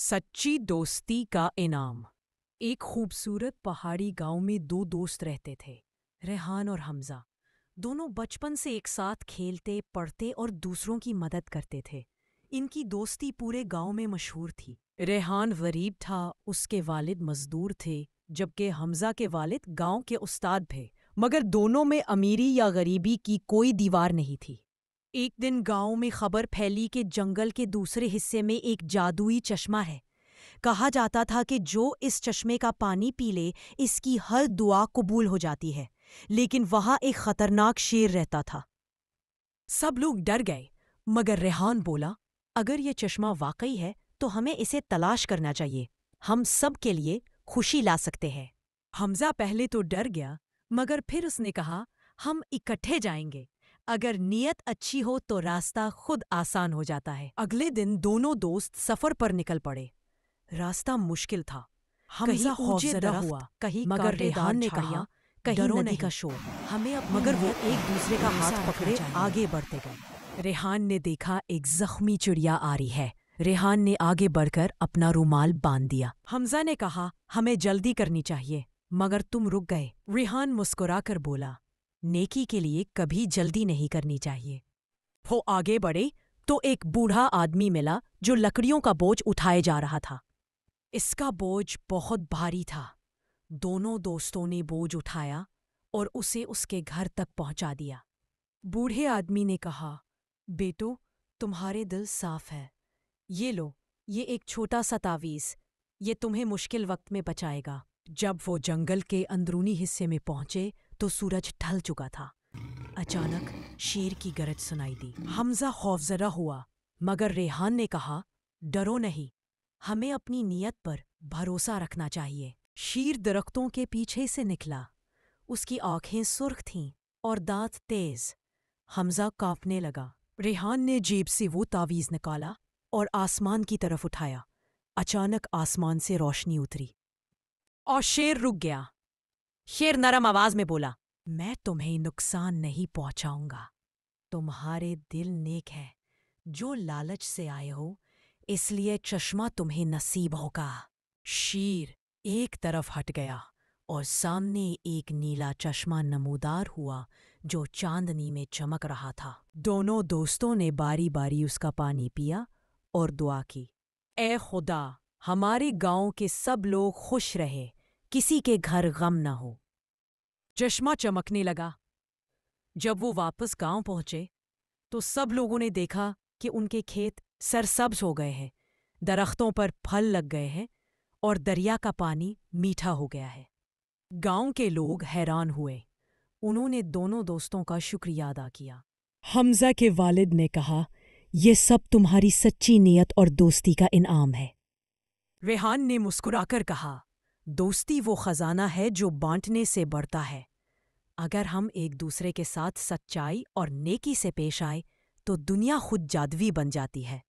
سچی دوستی کا انعام۔ ایک خوبصورت پہاڑی گاؤں میں دو دوست رہتے تھے، ریحان اور حمزہ۔ دونوں بچپن سے ایک ساتھ کھیلتے، پڑھتے اور دوسروں کی مدد کرتے تھے۔ ان کی دوستی پورے گاؤں میں مشہور تھی۔ ریحان غریب تھا، اس کے والد مزدور تھے، جبکہ حمزہ کے والد گاؤں کے استاد تھے، مگر دونوں میں امیری یا غریبی کی کوئی دیوار نہیں تھی۔ ایک دن گاؤں میں خبر پھیلی کہ جنگل کے دوسرے حصے میں ایک جادوئی چشمہ ہے۔ کہا جاتا تھا کہ جو اس چشمے کا پانی پی لے اس کی ہر دعا قبول ہو جاتی ہے، لیکن وہاں ایک خطرناک شیر رہتا تھا۔ سب لوگ ڈر گئے، مگر ریحان بولا، اگر یہ چشمہ واقعی ہے تو ہمیں اسے تلاش کرنا چاہیے، ہم سب کے لیے خوشی لا سکتے ہیں۔ حمزہ پہلے تو ڈر گیا، مگر پھر اس نے کہا، ہم اکٹھے جائیں گے، اگر نیت اچھی ہو تو راستہ خود آسان ہو جاتا ہے۔ اگلے دن دونوں دوست سفر پر نکل پڑے۔ راستہ مشکل تھا، حمزہ خوفزدہ ہوا، مگر ریحان نے کہا، کہیں ندی کا شور، مگر وہ ایک دوسرے کا ہاتھ پکڑے آگے بڑھتے گئے۔ ریحان نے دیکھا ایک زخمی چڑیا آ رہی ہے۔ ریحان نے آگے بڑھ کر اپنا رومال باندھ دیا۔ حمزہ نے کہا، ہمیں جلدی کرنی چاہیے، مگر تم رک گئے۔ ریحان مسکرا کر بولا، نیکی کے لیے کبھی جلدی نہیں کرنی چاہیے۔ وہ آگے بڑھے تو ایک بوڑھا آدمی ملا جو لکڑیوں کا بوجھ اٹھائے جا رہا تھا۔ اس کا بوجھ بہت بھاری تھا۔ دونوں دوستوں نے بوجھ اٹھایا اور اسے اس کے گھر تک پہنچا دیا۔ بوڑھے آدمی نے کہا، بیٹو، تمہارے دل صاف ہے، یہ لو، یہ ایک چھوٹا سا تعویذ، یہ تمہیں مشکل وقت میں بچائے گا۔ جب وہ جنگل کے اندرونی حصے میں پہنچے تو سورج ڈھل چکا تھا۔ اچانک شیر کی گرج سنائی دی۔ حمزہ خوفزدہ ہوا، مگر ریحان نے کہا، ڈرو نہیں، ہمیں اپنی نیت پر بھروسہ رکھنا چاہیے۔ شیر درختوں کے پیچھے سے نکلا، اس کی آنکھیں سرخ تھیں اور دانت تیز۔ حمزہ کانپنے لگا۔ ریحان نے جیب سے وہ تعویذ نکالا اور آسمان کی طرف اٹھایا۔ اچانک آسمان سے روشنی اتری اور شیر رک گیا۔ شیر نرم آواز میں بولا، میں تمہیں نقصان نہیں پہنچاؤں گا، تمہارے دل نیک ہے، جو لالچ سے آئے ہو اس لیے چشمہ تمہیں نصیب ہوگا۔ شیر ایک طرف ہٹ گیا اور سامنے ایک نیلا چشمہ نمودار ہوا جو چاندنی میں چمک رہا تھا۔ دونوں دوستوں نے باری باری اس کا پانی پیا اور دعا کی، اے خدا، ہمارے گاؤں کے سب لوگ خوش رہے، کسی کے گھر غم نہ ہو۔ چشمہ چمکنے لگا۔ جب وہ واپس گاؤں پہنچے تو سب لوگوں نے دیکھا کہ ان کے کھیت سرسبز ہو گئے ہیں، درختوں پر پھل لگ گئے ہیں اور دریا کا پانی میٹھا ہو گیا ہے۔ گاؤں کے لوگ حیران ہوئے۔ انہوں نے دونوں دوستوں کا شکریہ ادا کیا۔ حمزہ کے والد نے کہا، یہ سب تمہاری سچی نیت اور دوستی کا انعام ہے۔ ریحان نے مسکرا کر کہا، دوستی وہ خزانہ ہے جو بانٹنے سے بڑھتا ہے۔ اگر ہم ایک دوسرے کے ساتھ سچائی اور نیکی سے پیش آئے تو دنیا خود جادوئی بن جاتی ہے۔